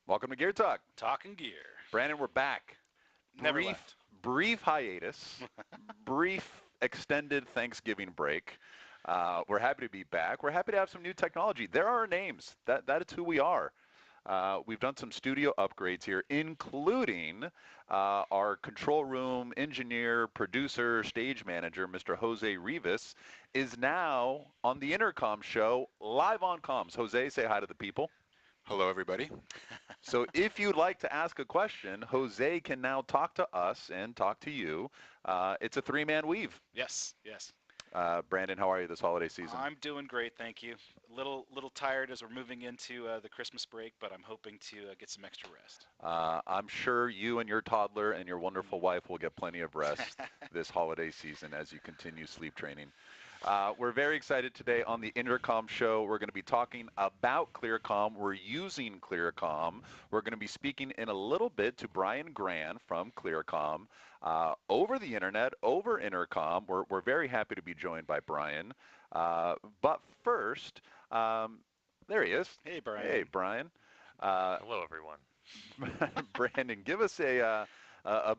Welcome to Geer Talk. Talking gear. Brandon, we're back. Never Brief, left. brief hiatus, brief extended Thanksgiving break. We're happy to be back. We're happy to have some new technology. There are our names. That is who we are. We've done some studio upgrades here, including our control room engineer, producer, stage manager, Mr. Jose Rivas, is now on the Intercom show live on comms. Jose, say hi to the people. Hello, everybody. So if you'd like to ask a question, Jose can now talk to us and talk to you. It's a three-man weave. Yes, yes. Brandon, how are you this holiday season? I'm doing great, thank you. A little tired as we're moving into the Christmas break, but I'm hoping to get some extra rest. I'm sure you and your toddler and your wonderful wife will get plenty of rest this holiday season as you continue sleep training. We're very excited today on the Intercom show. We're going to be talking about ClearComm. We're using ClearComm. We're going to be speaking in a little bit to Brian Grahn from ClearComm over the internet, over Intercom. We're very happy to be joined by Brian. But first, there he is. Hey, Brian. Hey, Brian. Uh, Hello, everyone. Brandon, give us a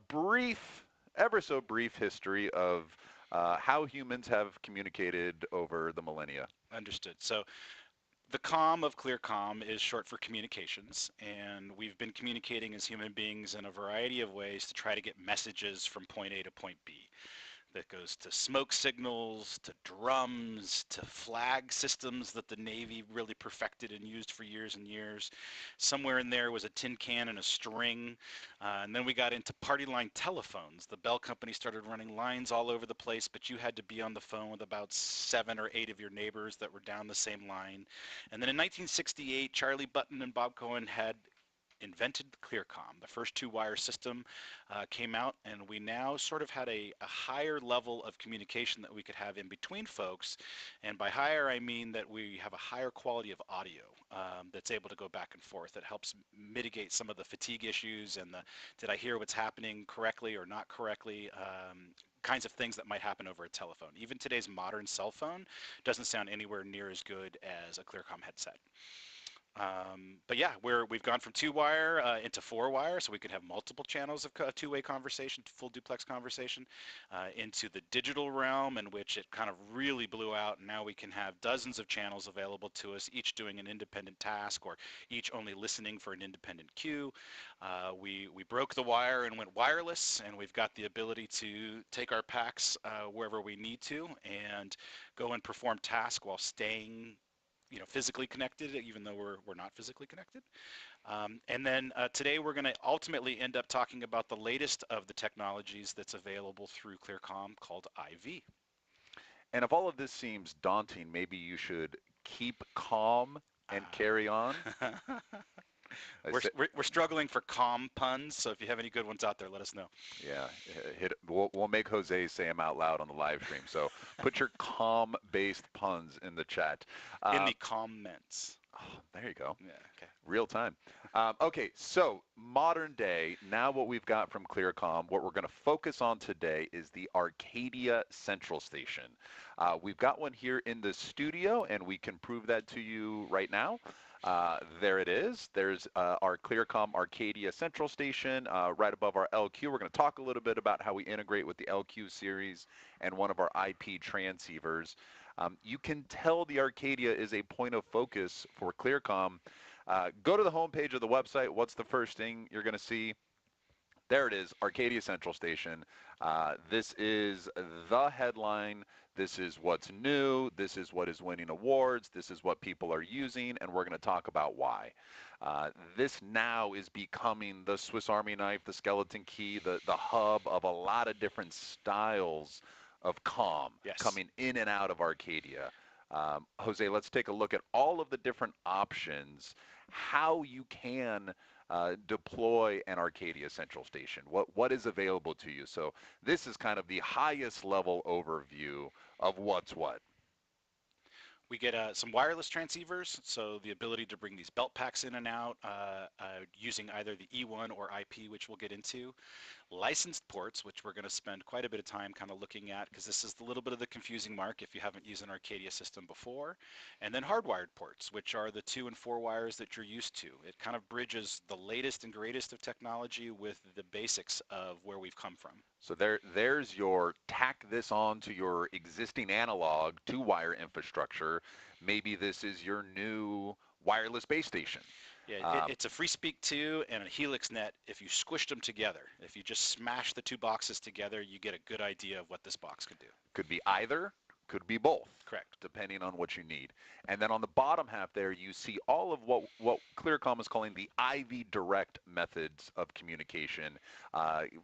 brief, ever so brief history of how humans have communicated over the millennia. Understood. So the comm of ClearComm is short for communications, and we've been communicating as human beings in a variety of ways to try to get messages from point A to point B. That goes to smoke signals, to drums, to flag systems that the Navy really perfected and used for years and years. Somewhere in there was a tin can and a string. And then we got into party line telephones. The Bell Company started running lines all over the place, but you had to be on the phone with about 7 or 8 of your neighbors that were down the same line. And then in 1968, Charlie Button and Bob Cohen had invented ClearComm. The first two-wire system came out, and we now sort of had a higher level of communication that we could have in between folks. And by higher, I mean that we have a higher quality of audio that's able to go back and forth. That helps mitigate some of the fatigue issues and the did I hear what's happening correctly or not correctly, kinds of things that might happen over a telephone. Even today's modern cell phone doesn't sound anywhere near as good as a ClearComm headset. But yeah, we've gone from two-wire into four-wire, so we could have multiple channels of two-way conversation, full duplex conversation, into the digital realm in which it kind of really blew out, and now we can have dozens of channels available to us, each doing an independent task or each only listening for an independent cue. We broke the wire and went wireless, and we've got the ability to take our packs wherever we need to and go and perform tasks while staying physically connected, even though we're not physically connected. And then today we're going to ultimately end up talking about the latest of the technologies that's available through ClearComm called IV. And if all of this seems daunting, maybe you should keep calm and carry on. We're struggling for calm puns, so if you have any good ones out there, let us know. Yeah, we'll make Jose say them out loud on the live stream. So put your calm-based puns in the chat. In the comments. Oh, there you go. Yeah, okay. Real time. Okay, so modern day, now what we've got from ClearComm, what we're going to focus on today is the Arcadia Central Station. We've got one here in the studio, and we can prove that to you right now. There it is. There's our ClearComm Arcadia Central Station right above our LQ. We're going to talk a little bit about how we integrate with the LQ series and one of our IP transceivers. You can tell the Arcadia is a point of focus for ClearComm. Go to the homepage of the website. What's the first thing you're going to see? There it is, Arcadia Central Station. This is the headline. This is what's new. This is what is winning awards. This is what people are using, and we're going to talk about why. This now is becoming the Swiss Army knife, the skeleton key, the hub of a lot of different styles of comm coming in and out of Arcadia. Jose, let's take a look at all of the different options, how you can deploy an Arcadia Central Station, what is available to you. So this is kind of the highest level overview of what's what. We get some wireless transceivers, so the ability to bring these belt packs in and out using either the E1 or IP, which we'll get into. Licensed ports, which we're going to spend quite a bit of time kind of looking at because this is a little bit of the confusing mark if you haven't used an Arcadia system before. And then hardwired ports, which are the 2 and 4 wires that you're used to. It kind of bridges the latest and greatest of technology with the basics of where we've come from. So there's your tack this on to your existing analog two-wire infrastructure. Maybe this is your new wireless base station. Yeah, Um, it's a FreeSpeak 2 and a Helix net. If you squished them together, if you just smash the two boxes together, you get a good idea of what this box could do. Could be either, could be both, Correct. depending on what you need. And then on the bottom half there, you see all of what Clearcom is calling the IV direct methods of communication,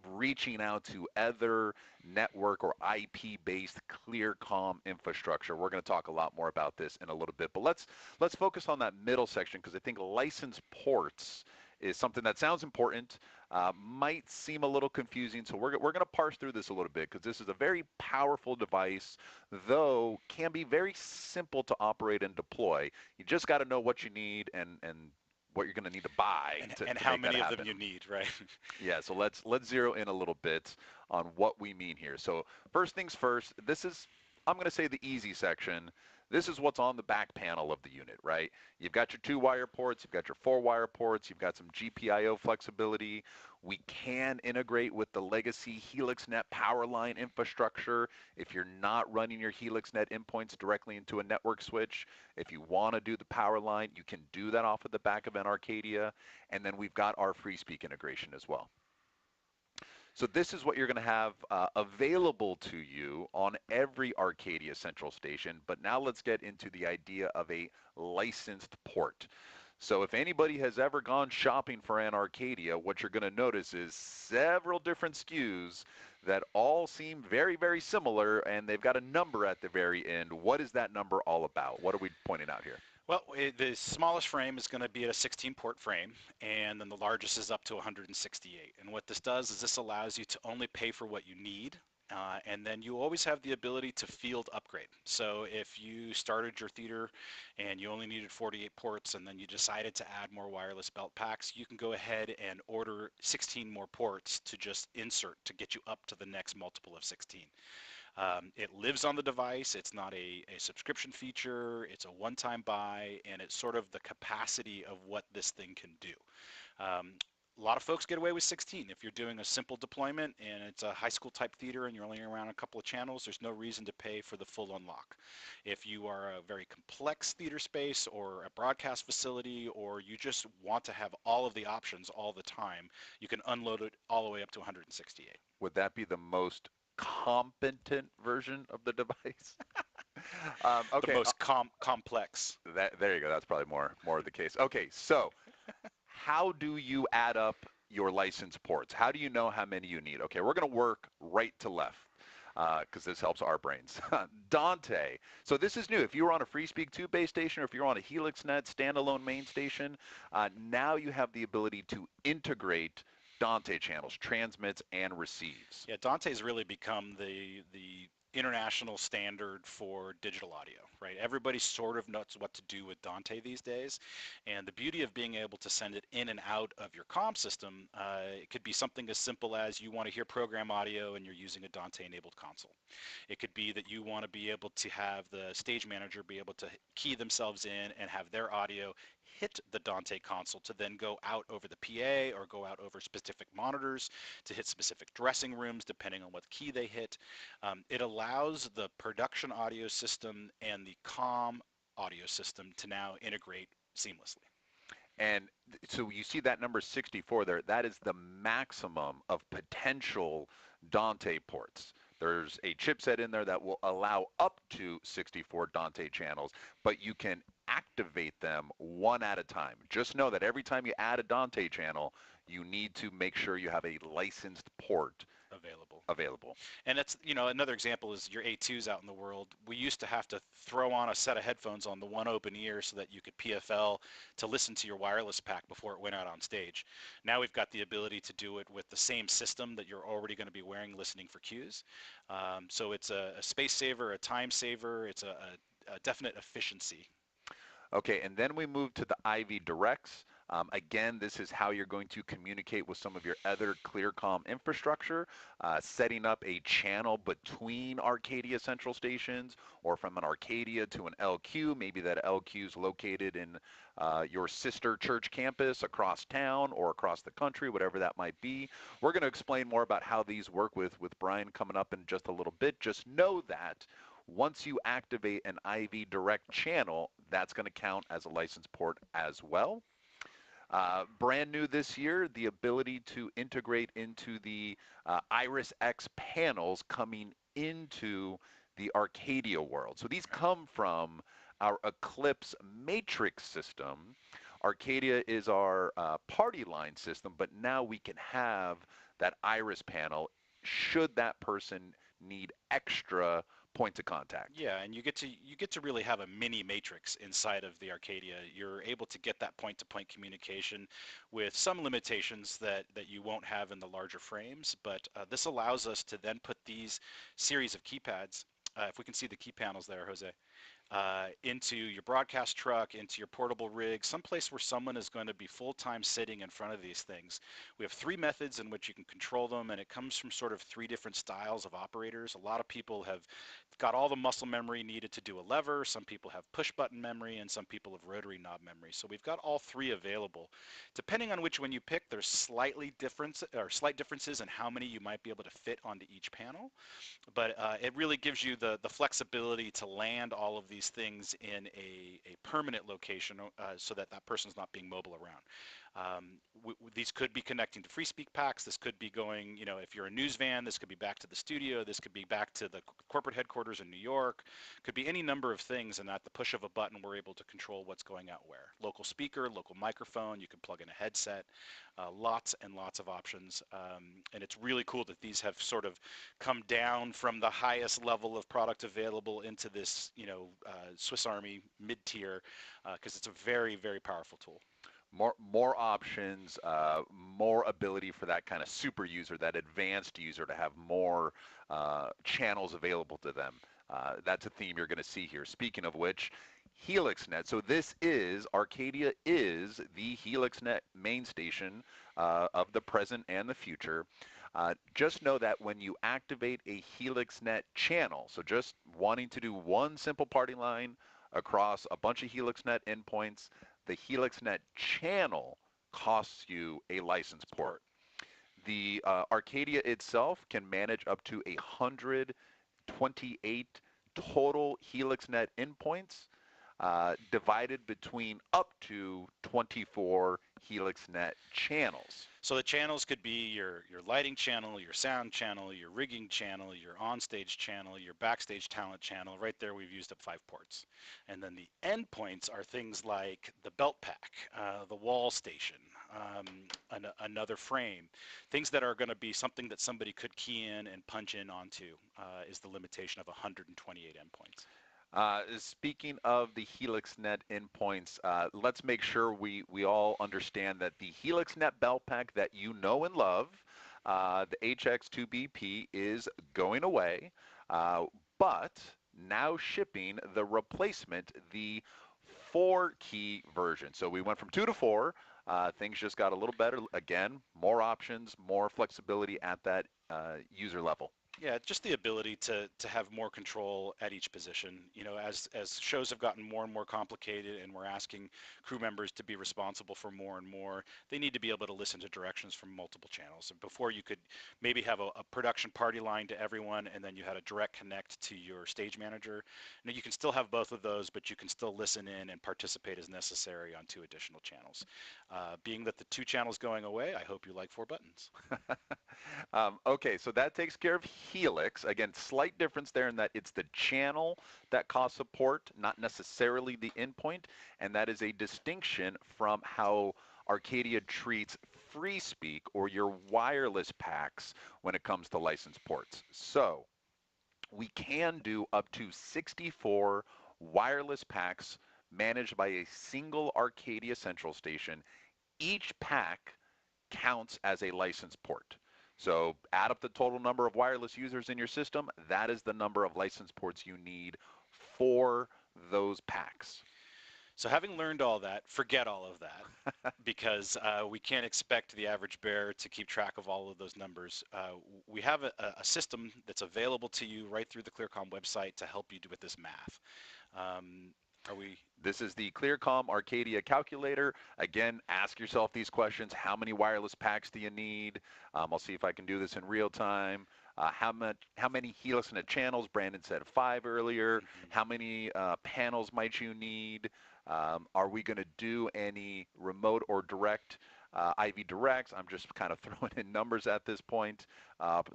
reaching out to other network or IP-based Clearcom infrastructure. We're going to talk a lot more about this in a little bit, but let's focus on that middle section because I think license ports is something that sounds important, might seem a little confusing. So we're going to parse through this a little bit because this is a very powerful device, though can be very simple to operate and deploy. You just got to know what you need and what you're going to need to buy And to how make that many of them happen. you need, right? Yeah, so let's zero in a little bit on what we mean here. So first things first, this is I'm going to say the easy section. This is what's on the back panel of the unit, right? You've got your two-wire ports, you've got your four-wire ports, you've got some GPIO flexibility. We can integrate with the legacy HelixNet power line infrastructure if you're not running your HelixNet endpoints directly into a network switch. If you want to do the power line, you can do that off of the back of an Arcadia. And then we've got our FreeSpeak integration as well. So this is what you're going to have available to you on every Arcadia Central Station. But now let's get into the idea of a licensed port. So if anybody has ever gone shopping for an Arcadia, what you're going to notice is several different SKUs that all seem very, very similar, and they've got a number at the very end. What is that number all about? What are we pointing out here? Well, the smallest frame is going to be at a 16 port frame, and then the largest is up to 168. And what this does is this allows you to only pay for what you need, and then you always have the ability to field upgrade. So if you started your theater and you only needed 48 ports and then you decided to add more wireless belt packs, you can go ahead and order 16 more ports to just insert to get you up to the next multiple of 16. It lives on the device. It's not a subscription feature. It's a one-time buy, and it's sort of the capacity of what this thing can do. A lot of folks get away with 16. If you're doing a simple deployment and it's a high school type theater and you're only around a couple of channels, there's no reason to pay for the full unlock. If you are a very complex theater space or a broadcast facility, or you just want to have all of the options all the time, you can unload it all the way up to 168. Would that be the most competent version of the device? The Okay, most complex. there you go. That's probably more of the case. Okay, so how do you add up your license ports? How do you know how many you need? Okay, we're going to work right to left because this helps our brains. Dante. So this is new. If you were on a FreeSpeak 2 base station or if you're on a HelixNet standalone main station, now you have the ability to integrate Dante channels, transmits, and receives. Yeah, Dante's really become the international standard for digital audio, right? Everybody sort of knows what to do with Dante these days, and the beauty of being able to send it in and out of your comm system, it could be something as simple as you want to hear program audio and you're using a Dante-enabled console. It could be that you want to be able to have the stage manager be able to key themselves in and have their audio hit the Dante console to then go out over the PA or go out over specific monitors to hit specific dressing rooms depending on what key they hit. It allows the production audio system and the comm audio system to now integrate seamlessly. And so you see that number 64 there. That is the maximum of potential Dante ports. There's a chipset in there that will allow up to 64 Dante channels, but you can activate them one at a time. Just know that every time you add a Dante channel, you need to make sure you have a licensed port Available. available. And that's, another example is your A2s out in the world. We used to have to throw on a set of headphones on the one open ear so that you could PFL to listen to your wireless pack before it went out on stage. Now we've got the ability to do it with the same system that you're already going to be wearing listening for cues. So it's a space saver, a time saver. It's definite efficiency. Okay, and then we move to the IV directs. Again, this is how you're going to communicate with some of your other ClearComm infrastructure, setting up a channel between Arcadia Central stations or from an Arcadia to an LQ. Maybe that LQ is located in your sister church campus across town or across the country, whatever that might be. We're going to explain more about how these work with Brian coming up in just a little bit. Just know that once you activate an IV direct channel, that's going to count as a license port as well. Brand new this year, the ability to integrate into the Iris X panels coming into the Arcadia world. So these come from our Eclipse matrix system. Arcadia is our party line system, but now we can have that Iris panel should that person need extra points of contact. Yeah, and you get to really have a mini matrix inside of the Arcadia. You're able to get that point-to-point communication with some limitations that you won't have in the larger frames, but this allows us to then put these series of keypads. If we can see the key panels there, Jose, into your broadcast truck, into your portable rig, someplace where someone is going to be full-time sitting in front of these things. We have three methods in which you can control them, and it comes from sort of three different styles of operators. A lot of people have got all the muscle memory needed to do a lever. Some people have push button memory, and some people have rotary knob memory. So we've got all three available. Depending on which one you pick, there's slight differences in how many you might be able to fit onto each panel, but it really gives you the flexibility to land all of these things in a permanent location, so that that person's not being mobile around. These could be connecting to free speak packs. This could be going, if you're a news van, this could be back to the studio. This could be back to the corporate headquarters in New York. Could be any number of things, and at the push of a button, we're able to control what's going out where. Local speaker, local microphone. You can plug in a headset. Lots and lots of options, and it's really cool that these have sort of come down from the highest level of product available into this, Swiss Army mid-tier, because it's a very, very powerful tool. More options, more ability for that kind of super user, that advanced user to have more channels available to them. That's a theme you're going to see here. Speaking of which, HelixNet. So this is, Arcadia is the HelixNet main station of the present and the future. Just know that when you activate a HelixNet channel, so just wanting to do one simple party line across a bunch of HelixNet endpoints, the HelixNet channel costs you a license port. Support. The Arcadia itself can manage up to 128 total HelixNet endpoints, divided between up to 24 HelixNet channels. So the channels could be your lighting channel, your sound channel, your rigging channel, your onstage channel, your backstage talent channel. Right there, we've used up 5 ports. And then the endpoints are things like the belt pack, the wall station, another frame. Things that are going to be something that somebody could key in and punch in onto, is the limitation of 128 endpoints. Speaking of the HelixNet endpoints, let's make sure we all understand that the HelixNet belt pack that you know and love, the HX2BP, is going away, but now shipping the replacement, the 4-key version. So we went from 2 to 4. Things just got a little better. Again, more options, more flexibility at that user level. Yeah, just the ability to have more control at each position. As shows have gotten more and more complicated, and we're asking crew members to be responsible for more and more, they need to be able to listen to directions from multiple channels. And before, you could maybe have a production party line to everyone, and then you had a direct connect to your stage manager. Now you can still have both of those, but you can still listen in and participate as necessary on 2 additional channels. Being that the 2 channels going away, I hope you like 4 buttons. Okay, so that takes care of Helix. Again, slight difference there in that it's the channel that costs support, not necessarily the endpoint, and that is a distinction from how Arcadia treats free speak or your wireless packs when it comes to license ports. So we can do up to 64 wireless packs managed by a single Arcadia Central station. Each pack counts as a license port. So add up the total number of wireless users in your system. That is the number of license ports you need for those packs? So having learned all that, forget all of that because we can't expect the average bear to keep track of all of those numbers. We have a system that's available to you right through the ClearCom website to help you with this math. Um, are we? This is the ClearCom Arcadia calculator. Again, ask yourself these questions. How many wireless packs do you need? I'll see if I can do this in real time. How many Helix-Net channels? Brandon said 5 earlier. Mhm. How many panels might you need? Are we going to do any remote or direct IV directs? I'm just kind of throwing in numbers at this point.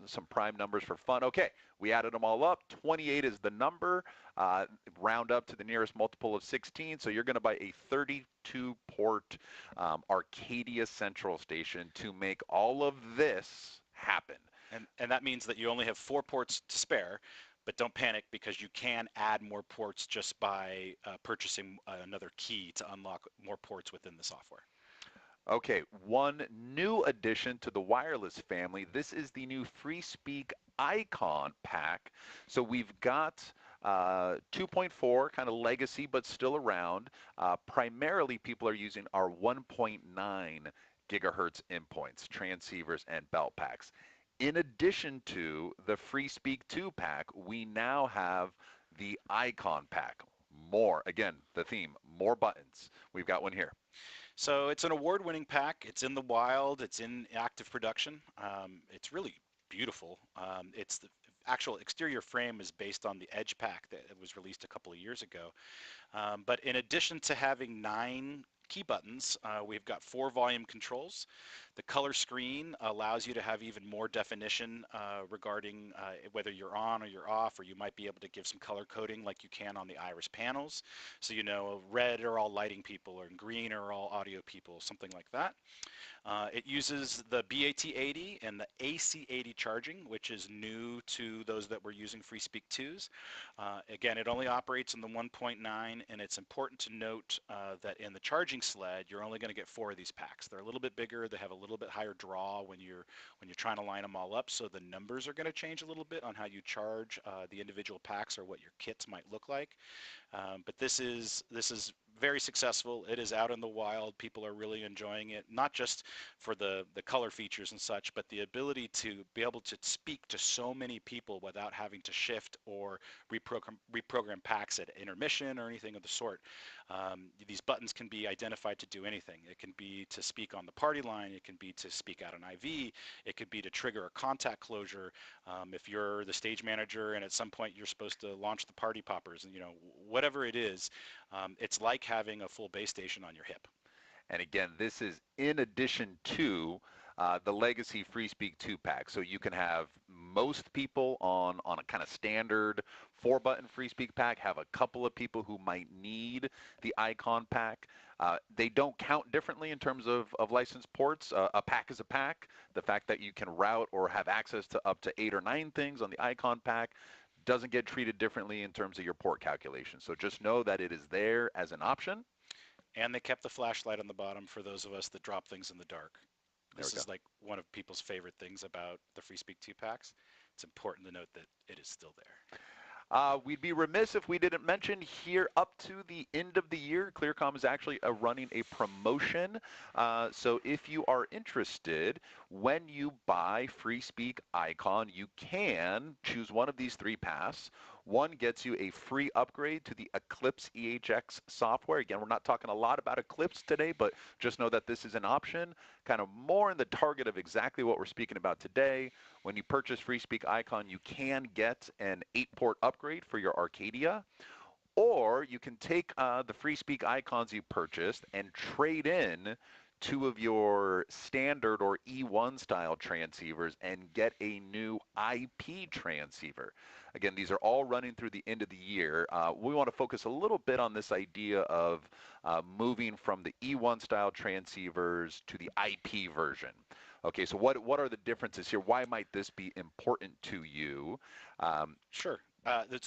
Some prime numbers for fun. Okay, we added them all up. 28 is the number. Uh, Round up to the nearest multiple of 16. So you're going to buy a 32 port Arcadia Central Station to make all of this happen. And that means that you only have 4 ports to spare, but don't panic because you can add more ports just by purchasing another key to unlock more ports within the software. Okay, one new addition to the wireless family. This is the new FreeSpeak Icon pack. So we've got 2.4, kind of legacy, but still around. Primarily, people are using our 1.9 gigahertz endpoints, transceivers, and belt packs. In addition to the FreeSpeak 2 pack, we now have the Icon pack. More, again, the theme, more buttons. We've got one here. So it's an award-winning pack. It's in the wild. It's in active production. It's really beautiful. It's the actual exterior frame is based on the Edge pack that was released a couple of years ago. But in addition to having 9 key buttons, we've got 4 volume controls. The color screen allows you to have even more definition regarding whether you're on or you're off, or you might be able to give some color coding like you can on the Iris panels. So you know red are all lighting people, or green are all audio people, something like that. It uses the BAT80 and the AC80 charging, which is new to those that were using FreeSpeak 2s. Again, it only operates in the 1.9, and it's important to note that in the charging sled, you're only going to get 4 of these packs. They're a little bit bigger. They have a little bit higher draw when you're trying to line them all up, so the numbers are going to change a little bit on how you charge the individual packs or what your kits might look like. But this is very successful. It is out in the wild. People are really enjoying it, not just for the color features and such, but the ability to be able to speak to so many people without having to shift or reprogram packs at intermission or anything of the sort. These buttons can be identified to do anything. It can be to speak on the party line. It can be to speak out an IV. It could be to trigger a contact closure. If you're the stage manager and at some point you're supposed to launch the party poppers, and whatever it is, it's like having a full base station on your hip. And again, this is in addition to the Legacy FreeSpeak 2 pack. So you can have most people on a kind of standard 4-button FreeSpeak pack, have a couple of people who might need the Icon pack. They don't count differently in terms of licensed ports. A pack is a pack. The fact that you can route or have access to up to 8 or 9 things on the Icon pack doesn't get treated differently in terms of your port calculation. So just know that it is there as an option. And they kept the flashlight on the bottom for those of us that drop things in the dark. There we This go. is like one of people's favorite things about the FreeSpeak 2 packs. It's important to note that it is still there. We'd be remiss if we didn't mention here up to the end of the year, Clearcom is actually running a promotion. So if you are interested, when you buy FreeSpeak Icon, you can choose one of these 3 paths. One gets you a free upgrade to the Eclipse EHX software. Again, we're not talking a lot about Eclipse today, but just know that this is an option, kind of more in the target of exactly what we're speaking about today. When you purchase FreeSpeak Icon, you can get an 8-port upgrade for your Arcadia, or you can take the FreeSpeak Icons you purchased and trade in 2 of your standard or E1 style transceivers and get a new IP transceiver. Again, these are all running through the end of the year. We want to focus a little bit on this idea of moving from the E1 style transceivers to the IP version. Okay, so what are the differences here? Why might this be important to you? Um, Sure.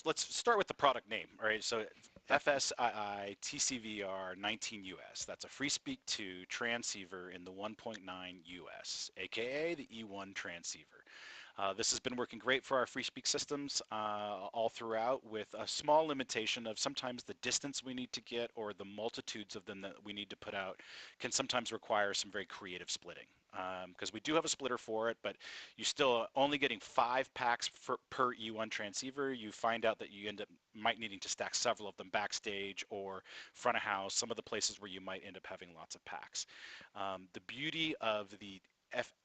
Let's start with the product name. All right. So FSII TCVR 19US. That's a FreeSpeak 2 transceiver in the 1.9 US, aka the E1 transceiver. This has been working great for our free speak systems all throughout, with a small limitation of sometimes the distance we need to get or the multitudes of them that we need to put out can sometimes require some very creative splitting. Because we do have a splitter for it, but you still are only getting 5 packs per E1 transceiver. You find out that you end up might needing to stack several of them backstage or front of house, some of the places where you might end up having lots of packs. The beauty of the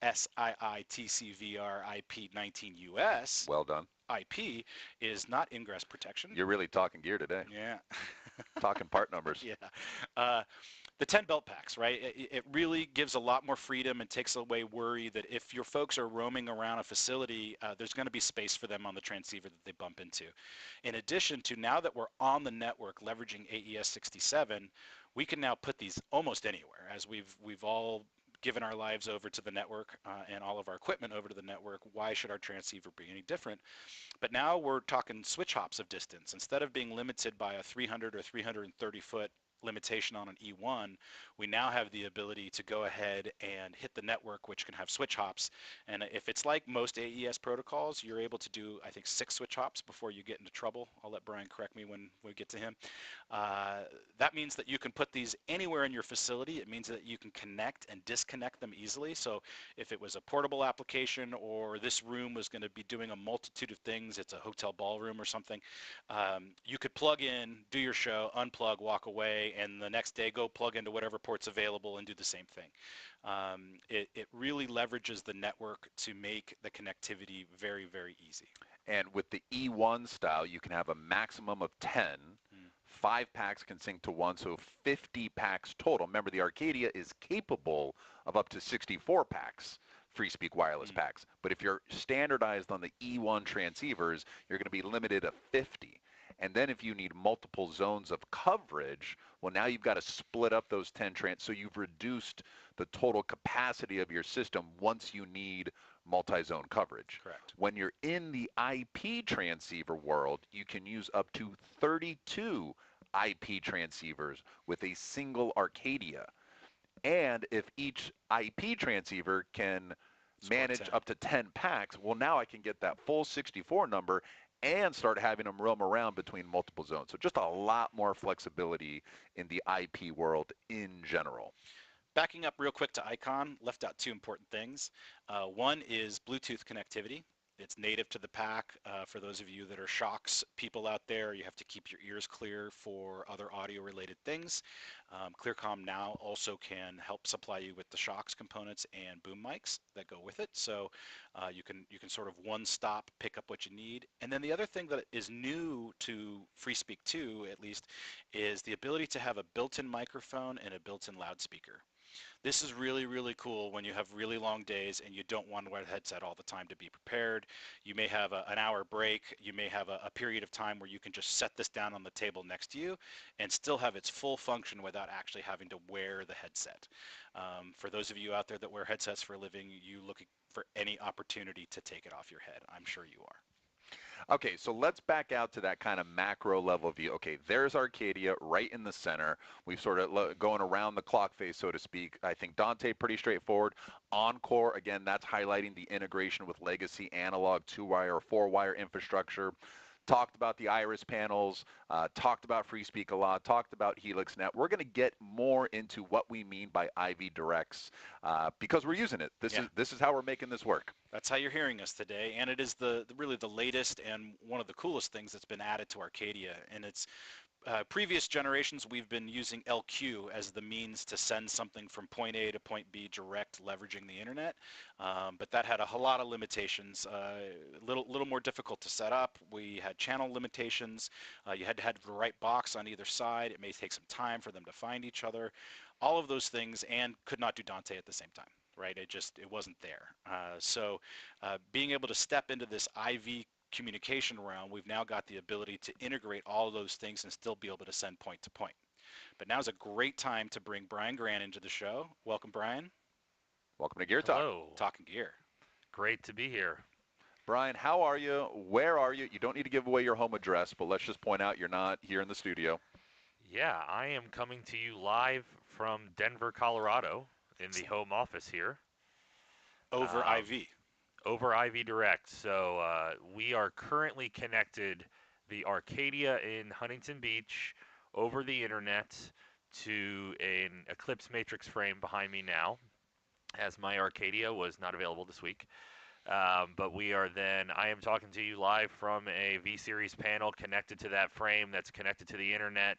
FSII TCVR IP19US Well done. IP is not ingress protection. You're really talking gear today. Yeah. Talking part numbers. Yeah. Uh, the 10 belt packs, right? It really gives a lot more freedom and takes away worry that if your folks are roaming around a facility, there's going to be space for them on the transceiver that they bump into. In addition to, now that we're on the network leveraging AES 67, we can now put these almost anywhere, as we've all given our lives over to the network and all of our equipment over to the network. Why should our transceiver be any different? But now we're talking switch hops of distance. Instead of being limited by a 300 or 330 foot limitation on an E1, we now have the ability to go ahead and hit the network, which can have switch hops. And if it's like most AES protocols, you're able to do, I think, 6 switch hops before you get into trouble. I'll let Brian correct me when we get to him. That means that you can put these anywhere in your facility. It means that you can connect and disconnect them easily. So if it was a portable application or this room was going to be doing a multitude of things, it's a hotel ballroom or something, you could plug in, do your show, unplug, walk away, and the next day go plug into whatever port's available and do the same thing. It really leverages the network to make the connectivity very, very easy. And with the E1 style, you can have a maximum of 10. Mm. 5 packs can sync to one, so 50 packs total. Remember, the Arcadia is capable of up to 64 packs, free speak wireless Mm. packs. But if you're standardized on the E1 transceivers, you're going to be limited to 50. And then if you need multiple zones of coverage, well, now you've got to split up those 10 trans. So you've reduced the total capacity of your system once you need multi-zone coverage. Correct. When you're in the IP transceiver world, you can use up to 32 IP transceivers with a single Arcadia. And if each IP transceiver can Support manage 10. up to 10 packs, well, now I can get that full 64 number and start having them roam around between multiple zones. So just a lot more flexibility in the IP world in general. Backing up real quick to Icon, left out 2 important things. One is Bluetooth connectivity. It's native to the pack. For those of you that are shocks people out there, you have to keep your ears clear for other audio related things. ClearComm now also can help supply you with the shocks components and boom mics that go with it. So you can sort of one stop pick up what you need. And then the other thing that is new to FreeSpeak 2, at least, is the ability to have a built-in microphone and a built-in loudspeaker. This is really, really cool when you have really long days and you don't want to wear the headset all the time to be prepared. You may have an hour break. You may have a period of time where you can just set this down on the table next to you and still have its full function without actually having to wear the headset. For those of you out there that wear headsets for a living, you looking for any opportunity to take it off your head. I'm sure you are. Okay, so let's back out to that kind of macro level view. Okay, there's Arcadia right in the center. We've sort of going around the clock face, so to speak. I think Dante, pretty straightforward. Encore, again, that's highlighting the integration with legacy analog 2-wire or 4-wire infrastructure. Talked about the Iris panels, talked about FreeSpeak a lot, talked about HelixNet. We're going to get more into what we mean by IV directs because we're using it. Yeah. This is how we're making this work. That's how you're hearing us today, and it is really the latest and one of the coolest things that's been added to Arcadia. And it's previous generations we've been using LQ as the means to send something from point A to point B direct, leveraging the internet, but that had a whole lot of limitations. Little more difficult to set up. We had channel limitations. You had to have the right box on either side. It may take some time for them to find each other. All of those things, and could not do Dante at the same time. Right, it wasn't there. So being able to step into this IV communication realm, we've now got the ability to integrate all of those things and still be able to send point to point. But now's a great time to bring Brian Grahn into the show. Welcome, Brian. Welcome to Gear Talk. Hello. Talking gear. Great to be here. Brian, how are you? Where are you? You don't need to give away your home address, but let's just point out you're not here in the studio. Yeah, I am coming to you live from Denver, Colorado, in the home office here. Over Um, IV. over IV Direct. So we are currently connected the Arcadia in Huntington Beach over the internet to an Eclipse Matrix frame behind me now, as my Arcadia was not available this week. But I am talking to you live from a V Series panel connected to that frame that's connected to the internet,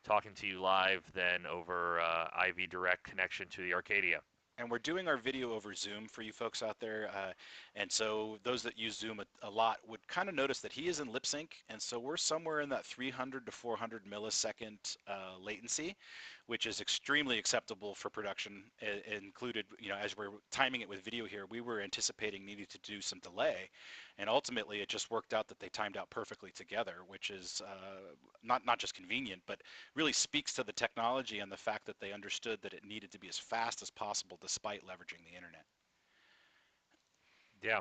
talking to you live then over IV Direct connection to the Arcadia. And we're doing our video over Zoom for you folks out there. And so those that use Zoom a lot would kind of notice that he is in lip sync. And so we're somewhere in that 300 to 400 millisecond latency, which is extremely acceptable for production. Included, as we're timing it with video here, we were anticipating needing to do some delay. And ultimately, it just worked out that they timed out perfectly together, which is not just convenient, but really speaks to the technology and the fact that they understood that it needed to be as fast as possible despite leveraging the internet. Yeah.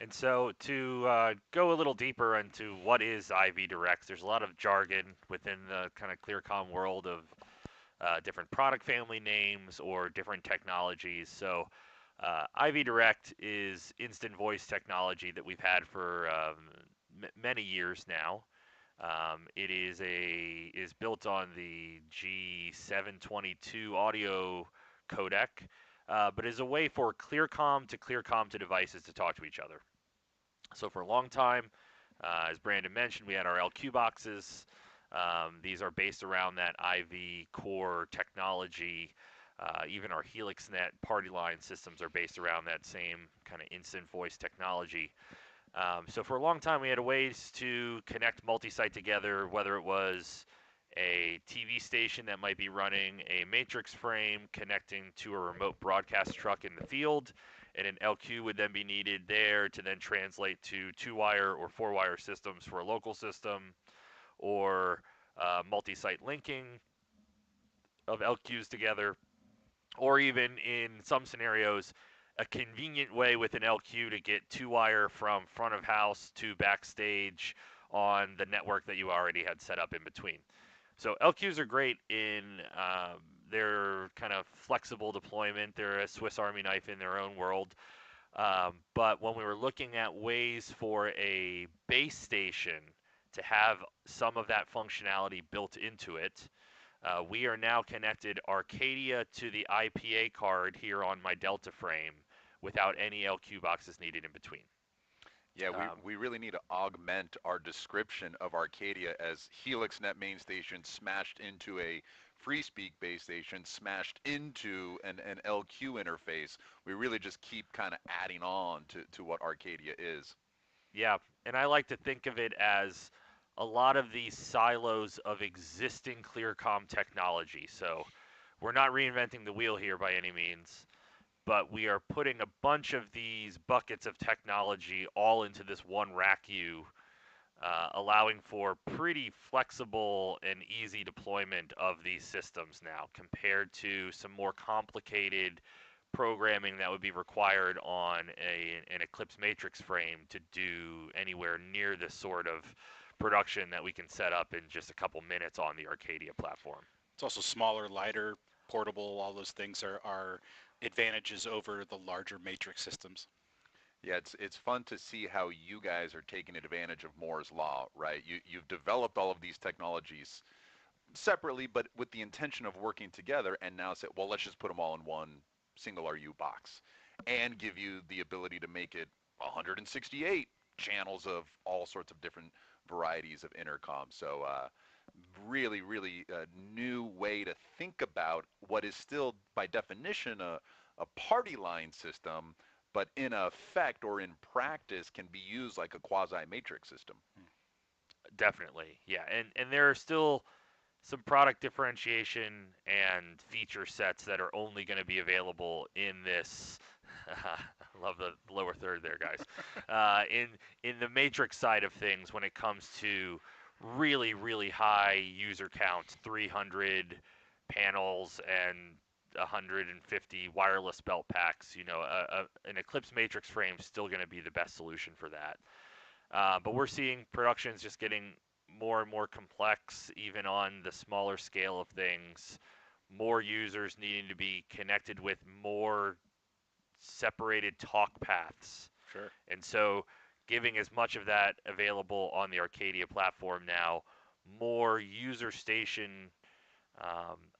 And so to go a little deeper into what is IV Direct, there's a lot of jargon within the kind of ClearComm world of different product family names or different technologies. So IV Direct is instant voice technology that we've had for many years now. It is built on the G722 audio codec, but is a way for ClearComm to devices to talk to each other. So for a long time, as Brandon mentioned, we had our LQ boxes. These are based around that IV core technology. Even our HelixNet party line systems are based around that same kind of instant voice technology. So for a long time, we had ways to connect multi-site together, whether it was a TV station that might be running a matrix frame connecting to a remote broadcast truck in the field, and an LQ would then be needed there to then translate to 2-wire or 4-wire systems for a local system, or multi-site linking of LQs together, or even in some scenarios, a convenient way with an LQ to get 2-wire from front of house to backstage on the network that you already had set up in between. So LQs are great in their kind of flexible deployment. They're a Swiss Army knife in their own world. But when we were looking at ways for a base station to have some of that functionality built into it, we are now connected Arcadia to the IPA card here on my Delta frame without any LQ boxes needed in between. Yeah, we really need to augment our description of Arcadia as HelixNet main station smashed into a FreeSpeak base station smashed into an LQ interface. We really just keep kind of adding on to what Arcadia is. Yeah, and I like to think of it as a lot of these silos of existing ClearComm technology. So we're not reinventing the wheel here by any means, but we are putting a bunch of these buckets of technology all into this one rack U, allowing for pretty flexible and easy deployment of these systems now compared to some more complicated programming that would be required on an Eclipse Matrix frame to do anywhere near the sort of production that we can set up in just a couple minutes on the Arcadia platform. It's also smaller, lighter, portable. All those things are advantages over the larger matrix systems. Yeah, it's fun to see how you guys are taking advantage of Moore's law, right? You've developed all of these technologies separately, but with the intention of working together, and now say, well, let's just put them all in one single RU box, and give you the ability to make it 168 channels of all sorts of different varieties of intercom. So really, really a new way to think about what is still, by definition, a party line system, but in effect or in practice can be used like a quasi-matrix system. Definitely, yeah, and there are still some product differentiation and feature sets that are only going to be available in this. I love the lower third there, guys. In the matrix side of things, when it comes to really high user count, 300 panels and 150 wireless belt packs, an Eclipse Matrix frame is still going to be the best solution for that. But we're seeing productions just getting more and more complex, even on the smaller scale of things. More users needing to be connected with more separated talk paths. Sure. And so giving as much of that available on the Arcadia platform now, more user station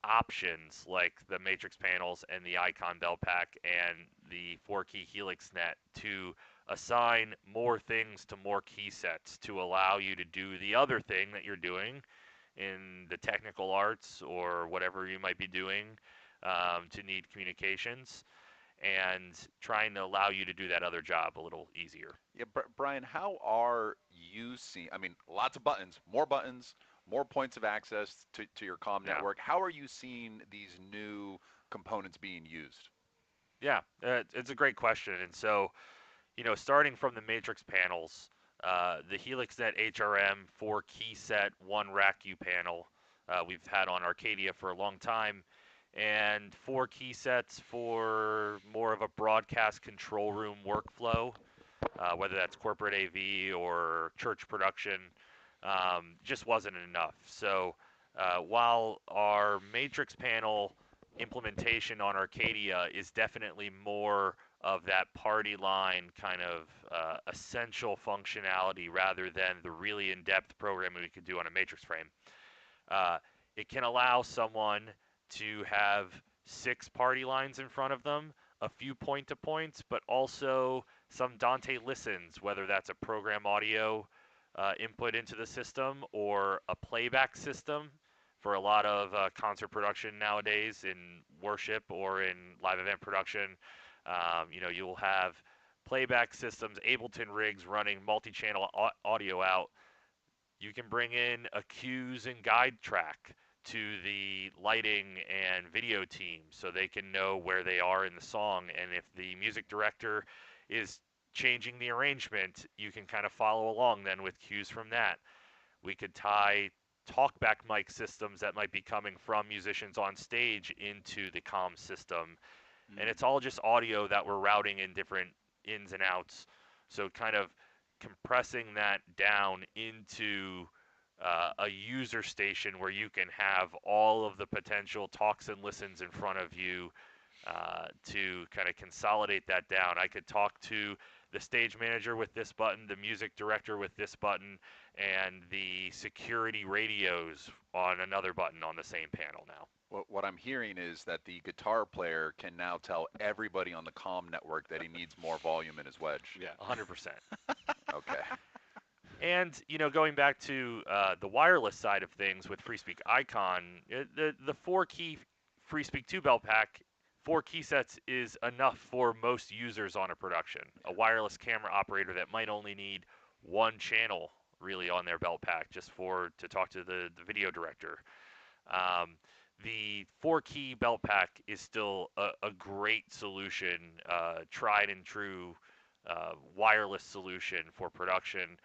options like the matrix panels and the icon bell pack and the 4-key helix net to assign more things to more key sets to allow you to do the other thing that you're doing in the technical arts or whatever you might be doing to need communications, and trying to allow you to do that other job a little easier. Yeah, Brian, how are you seeing? I mean, buttons, more points of access to your comm Yeah. network. How are you seeing these new components being used? Yeah, it's a great question. And so, starting from the matrix panels, the HelixNet HRM 4-key set, 1 rack U panel, we've had on Arcadia for a long time, and 4 key sets for more of a broadcast control room workflow, whether that's corporate AV or church production, just wasn't enough. So while our matrix panel implementation on Arcadia is definitely more of that party line kind of essential functionality rather than the really in-depth programming we could do on a matrix frame, uh, it can allow someone to have 6 party lines in front of them, a few point-to-points, but also some Dante listens, whether that's a program audio input into the system or a playback system. For a lot of concert production nowadays in worship or in live event production, you'll have playback systems, Ableton rigs running multi-channel audio out. You can bring in a cues and guide track to the lighting and video team so they can know where they are in the song. And if the music director is changing the arrangement, you can kind of follow along then with cues from that. We could tie talkback mic systems that might be coming from musicians on stage into the comm system. And it's all just audio that we're routing in different ins and outs. So kind of compressing that down into a user station where you can have all of the potential talks and listens in front of you to kind of consolidate that down. I could talk to the stage manager with this button, the music director with this button, and the security radios on another button on the same panel now. What I'm hearing is that the guitar player can now tell everybody on the comm network that he needs more volume in his wedge. Yeah. 100%. Okay. And going back to the wireless side of things with FreeSpeak Icon, the 4-key FreeSpeak 2 bell pack, 4 key sets is enough for most users on a production. A wireless camera operator that might only need 1 channel really on their belt pack just to talk to the video director. The 4-key belt pack is still a great solution, tried and true wireless solution for production.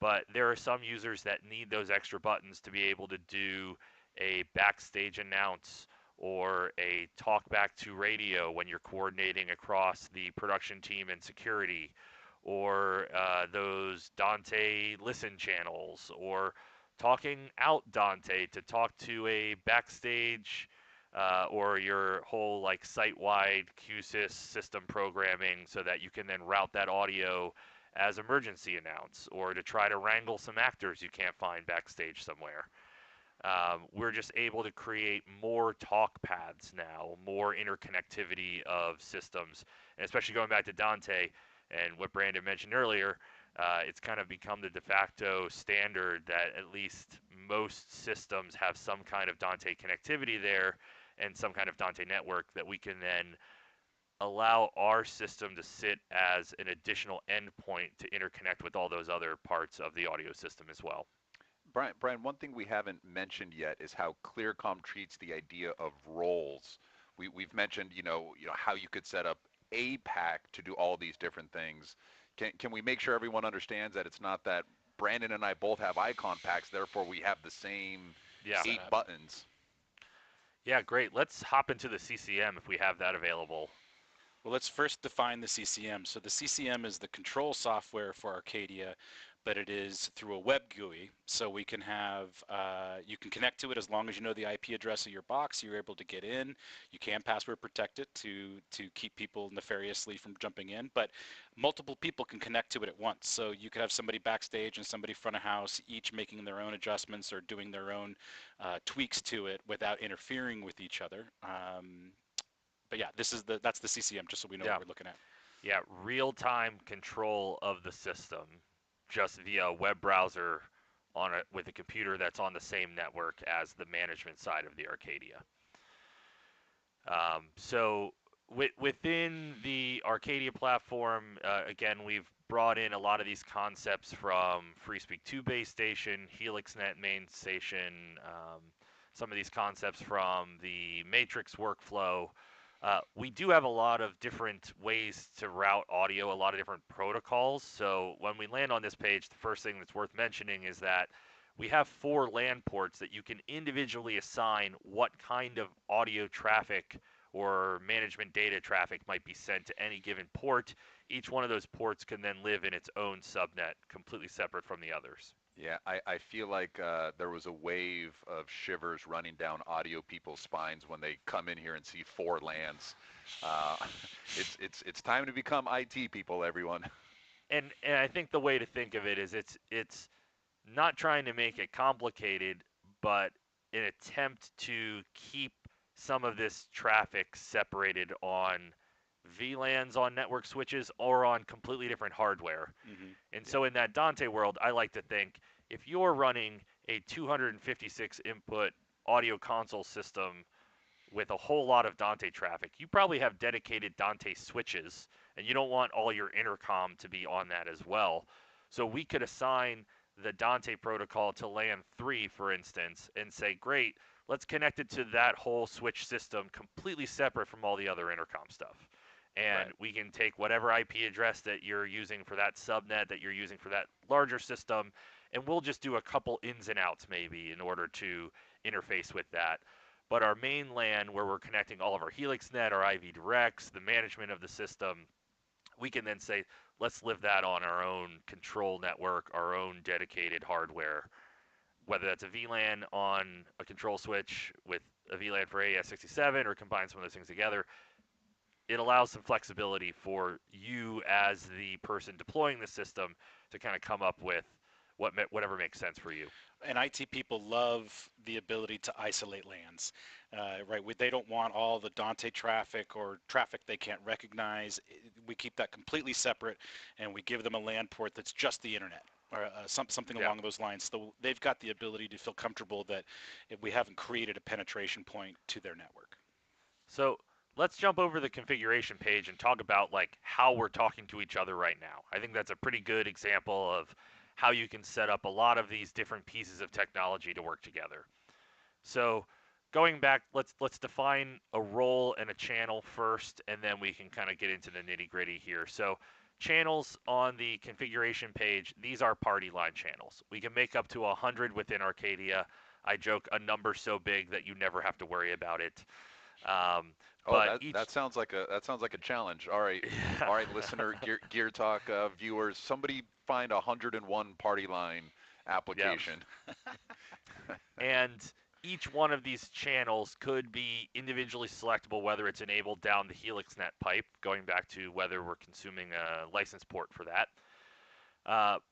But there are some users that need those extra buttons to be able to do a backstage announce or a talk back to radio when you're coordinating across the production team and security, or those Dante listen channels, or talking out Dante to talk to a backstage or your whole like site-wide QSys system programming so that you can then route that audio as emergency announce, or to try to wrangle some actors you can't find backstage somewhere. We're just able to create more talk paths now, more interconnectivity of systems, and especially going back to Dante and what Brandon mentioned earlier, it's kind of become the de facto standard that at least most systems have some kind of Dante connectivity there and some kind of Dante network that we can then allow our system to sit as an additional endpoint to interconnect with all those other parts of the audio system as well. Brian, one thing we haven't mentioned yet is how Clearcom treats the idea of roles. We've mentioned, how you could set up a pack to do all these different things. Can we make sure everyone understands that it's not that Brandon and I both have icon packs, therefore we have the same Yeah. 8 buttons? Yeah, great. Let's hop into the CCM if we have that available. Well, let's first define the CCM. So the CCM is the control software for Arcadia, but it is through a web GUI. So we can have, you can connect to it as long as you know the IP address of your box. You're able to get in. You can password protect it to keep people nefariously from jumping in, but multiple people can connect to it at once. So you could have somebody backstage and somebody front of house, each making their own adjustments or doing their own tweaks to it without interfering with each other. But yeah, that's the CCM, just so we know Yeah. what we're looking at. Yeah, real-time control of the system just via a web browser on it with a computer that's on the same network as the management side of the Arcadia. So within the Arcadia platform, again, we've brought in a lot of these concepts from FreeSpeak 2 base station, HelixNet main station, some of these concepts from the Matrix workflow. We do have a lot of different ways to route audio, a lot of different protocols. So when we land on this page, the first thing that's worth mentioning is that we have 4 LAN ports that you can individually assign what kind of audio traffic or management data traffic might be sent to any given port. Each one of those ports can then live in its own subnet, completely separate from the others. Yeah, I feel like there was a wave of shivers running down audio people's spines when they come in here and see 4 lands. Uh, it's time to become IT people, everyone. And I think the way to think of it is it's not trying to make it complicated, but an attempt to keep some of this traffic separated on VLANs on network switches or on completely different hardware. Mm-hmm. And Yeah, so in that Dante world, I like to think if you're running a 256 input audio console system with a whole lot of Dante traffic, you probably have dedicated Dante switches, and you don't want all your intercom to be on that as well. So we could assign the Dante protocol to LAN 3, for instance, and say, great, let's connect it to that whole switch system completely separate from all the other intercom stuff. And right. we can take whatever IP address that you're using for that subnet that you're using for that larger system, and we'll just do a couple ins and outs maybe in order to interface with that. But our main LAN, where we're connecting all of our HelixNet, our IV directs, the management of the system, we can then say, let's live that on our own control network, our own dedicated hardware, whether that's a VLAN on a control switch with a VLAN for AES67 or combine some of those things together. It allows some flexibility for you as the person deploying the system to kind of come up with whatever makes sense for you. And IT people love the ability to isolate lands, right? They don't want all the Dante traffic or traffic they can't recognize. We keep that completely separate, and we give them a LAN port that's just the internet or something Yeah. along those lines. So they've got the ability to feel comfortable that if we haven't created a penetration point to their network. So let's jump over the configuration page and talk about like how we're talking to each other right now. I think that's a pretty good example of how you can set up a lot of these different pieces of technology to work together. So going back, let's define a role and a channel first, and then we can kind of get into the nitty gritty here. So channels on the configuration page, these are party line channels. We can make up to 100 within Arcadia. I joke a number so big that you never have to worry about it. Um, Oh, but that each, sounds like a challenge. yeah, All right, listener, Gear Talk viewers, somebody find a 101 party line yeah, application. and each one of these channels could be individually selectable, whether it's enabled down the HelixNet pipe, going back to whether we're consuming a license port for that.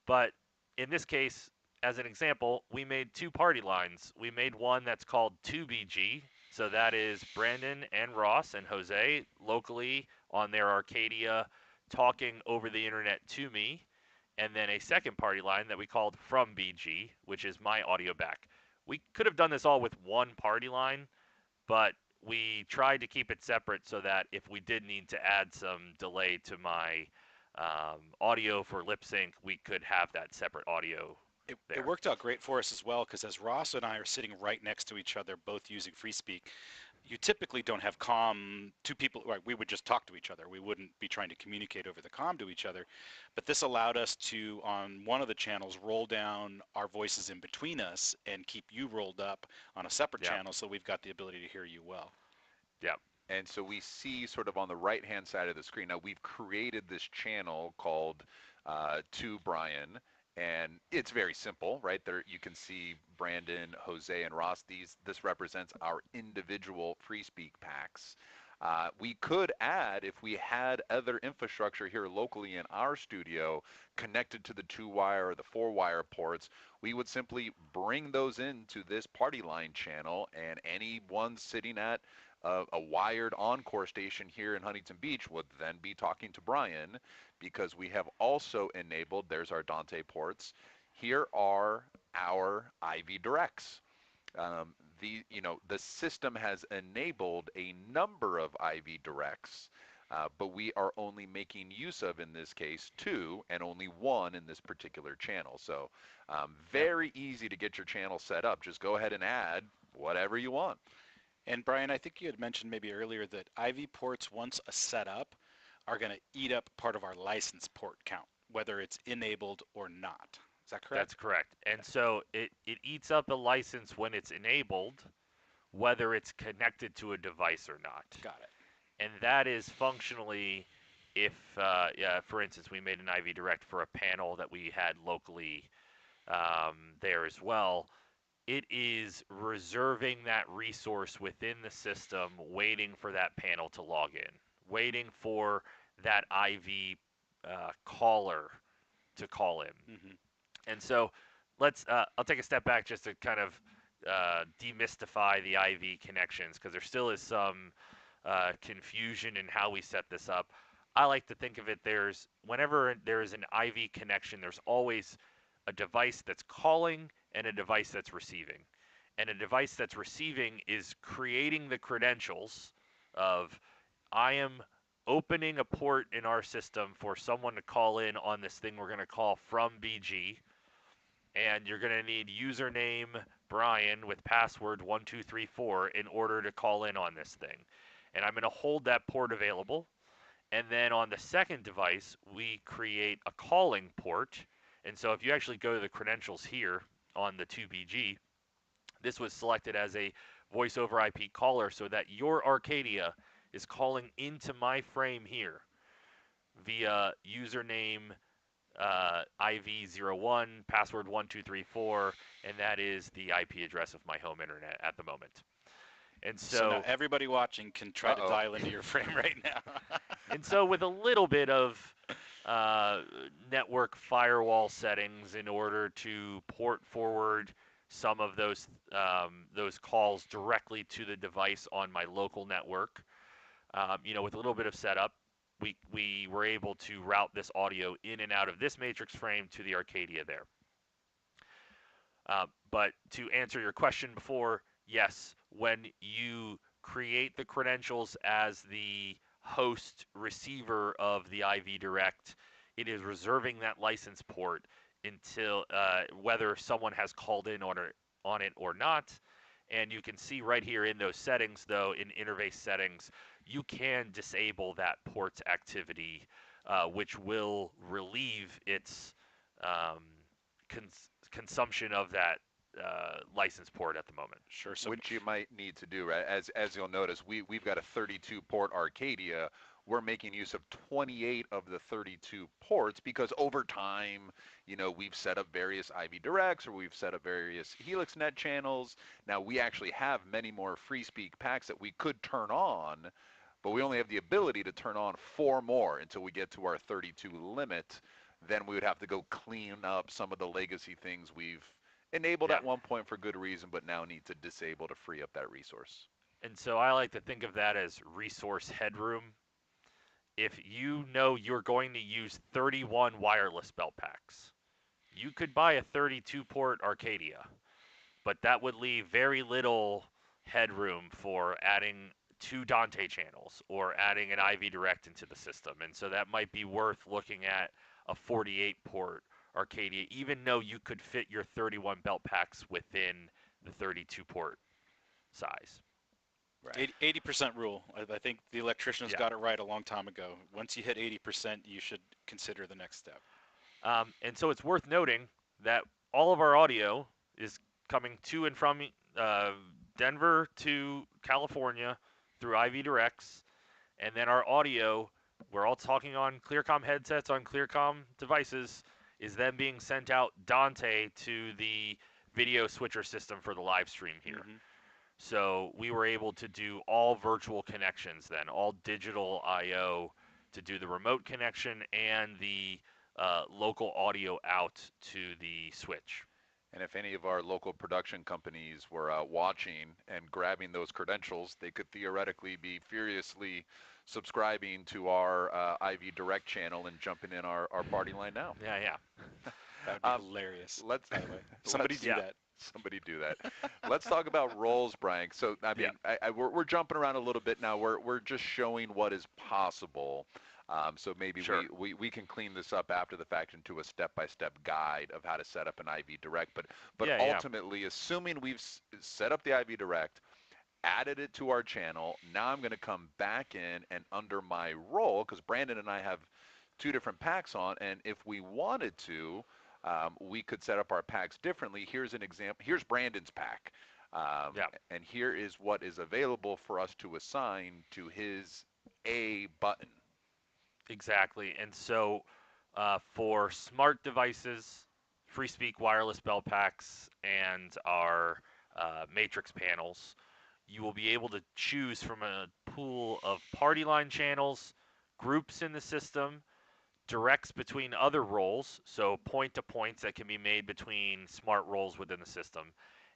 But in this case, as an example, we made 2 party lines. We made one that's called 2BG, so that is Brandon and Ross and Jose locally on their Arcadia talking over the internet to me, and then a second party line that we called from BG, which is my audio back. We could have done this all with one party line, but we tried to keep it separate so that if we did need to add some delay to my audio for lip sync, we could have that separate audio It there. worked out great for us as well because as Ross and I are sitting right next to each other, both using FreeSpeak, you typically don't have two people, right? We would just talk to each other. We wouldn't be trying to communicate over the comm to each other. But this allowed us to, on one of the channels, roll down our voices in between us and keep you rolled up on a separate Yeah, channel so we've got the ability to hear you well. yeah, And so we see sort of on the right-hand side of the screen. Now we've created this channel called to Brian, And it's very simple, right? There you can see Brandon, Jose, and Ross. This represents our individual free speak packs. We could add, if we had other infrastructure here locally in our studio connected to the 2-wire or the 4-wire ports, we would simply bring those into this party line channel, and anyone sitting at a wired encore station here in Huntington Beach would then be talking to Brian, because we have also enabled, there's our Dante ports. Here are our IV directs. The system has enabled a number of IV directs, but we are only making use of, in this case, 2 and only 1 in this particular channel. So Yep. very easy to get your channel set up. Just go ahead and add whatever you want. And Brian, I think you had mentioned maybe earlier that IV ports, once set up, are going to eat up part of our license port count, whether it's enabled or not. Is that That's correct? correct. And so it eats up a license when it's enabled, whether it's connected to a device or not. Got it. And that is functionally if, yeah, for instance, we made an IV direct for a panel that we had locally there as well. It is reserving that resource within the system, waiting for that panel to log in, waiting for that IV caller to call in. Hmm. And so I'll take a step back just to kind of demystify the IV connections, because there still is some confusion in how we set this up. I like to think of it, whenever there is an IV connection, there's always a device that's calling and a device that's receiving. And a device that's receiving is creating the credentials of, I am opening a port in our system for someone to call in on this thing we're going to call from BG, and you're going to need username Brian with password 1234 in order to call in on this thing. And I'm going to hold that port available. And then on the second device, we create a calling port. And so if you actually go to the credentials here on the 2BG, this was selected as a voice over IP caller, so that your Arcadia is calling into my frame here via username IV01, password 1234, and that is the IP address of my home internet at the moment. And So now so, everybody watching can try to Uh-oh. dial into your frame right now. with a little bit of uh, network firewall settings in order to port forward some of those calls directly to the device on my local network, with a little bit of setup, we were able to route this audio in and out of this matrix frame to the Arcadia there. But to answer your question before, yes, when you create the credentials as the host receiver of the IV direct, it is reserving that license port until whether someone has called in on it or not. And you can see right here in those settings, though, in interface settings, you can disable that port's activity, which will relieve its um, consumption of that license port at the moment. Sure. So Which you might need to do, right? As you'll notice, we've got a 32 port Arcadia. We're making use of 28 of the 32 ports because over time, we've set up various IV directs, or we've set up various HelixNet channels. Now we actually have many more free speak packs that we could turn on, but we only have the ability to turn on 4 more until we get to our 32 limit. Then we would have to go clean up some of the legacy things we've enabled Yeah. at one point for good reason, but now need to disable to free up that resource. And so I like to think of that as resource headroom. If you know you're going to use 31 wireless belt packs, you could buy a 32 port Arcadia, but that would leave very little headroom for adding 2 Dante channels or adding an IV direct into the system. And so that might be worth looking at a 48 port Arcadia, even though you could fit your 31 belt packs within the 32 port size. Right. 80% rule. I think the electricians Yeah. got it right a long time ago. Once you hit 80%, you should consider the next step. And so it's worth noting that all of our audio is coming to and from Denver to California through IV directs, and then our audio, we're all talking on Clearcom headsets on Clearcom devices, is then being sent out Dante to the video switcher system for the live stream here. Hmm. So we were able to do all virtual connections then, all digital I/O to do the remote connection and the local audio out to the switch. And if any of our local production companies were watching and grabbing those credentials, they could theoretically be furiously subscribing to our IV Direct channel and jumping in our party line now. Yeah, yeah. That would be Um, hilarious, let's by the way. Somebody let's do that. somebody do that. Let's talk about roles, Brian. So I Yeah, mean, we're jumping around a little bit now. We're just showing what is possible. So maybe sure. we can clean this up after the fact into a step-by-step guide of how to set up an IV Direct. But Yeah, yeah. ultimately, assuming we've set up the IV Direct, added it to our channel, now I'm going to come back in and under my role, because Brandon and I have two different packs on, and if we wanted to, we could set up our packs differently. Here's an example. Here's Brandon's pack. Yeah, And here is what is available for us to assign to his A button. exactly. And so for smart devices, free speak wireless bell packs, and our matrix panels, you will be able to choose from a pool of party line channels, groups in the system, directs between other roles, so point to points that can be made between smart roles within the system,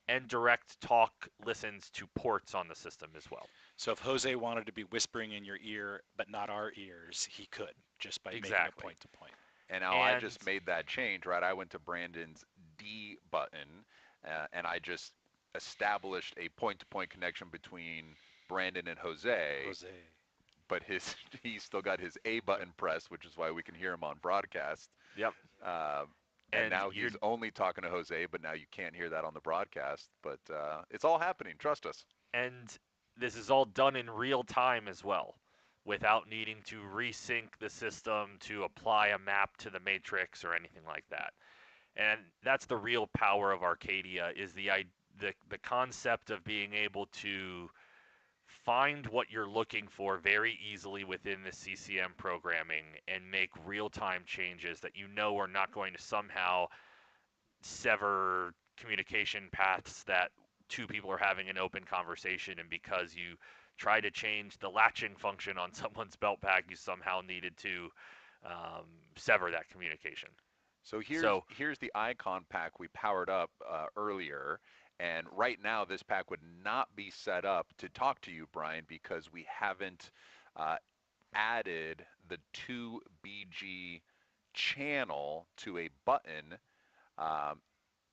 and direct talk listens to ports on the system as well. So if Jose wanted to be whispering in your ear, but not our ears, he could just by making a Exactly. point to point. And now I And just made that change, right? I went to Brandon's D button, and I just established a point-to-point connection between Brandon and Jose, Jose. but his he's still got his A button pressed, which is why we can hear him on broadcast. yep, Uh, and and now you're he's only talking to Jose, but now you can't hear that on the broadcast. But it's all happening. Trust us. and this is all done in real time as well, without needing to resync the system to apply a map to the matrix or anything like that. And that's the real power of Arcadia is the concept of being able to find what you're looking for very easily within the CCM programming and make real-time changes that you know are not going to somehow sever communication paths that two people are having an open conversation, and because you try to change the latching function on someone's belt pack, you somehow needed to sever that communication. So here's So, here's the icon pack we powered up earlier, and right now this pack would not be set up to talk to you, Brian, because we haven't uh, added the 2BG channel to a button. Um,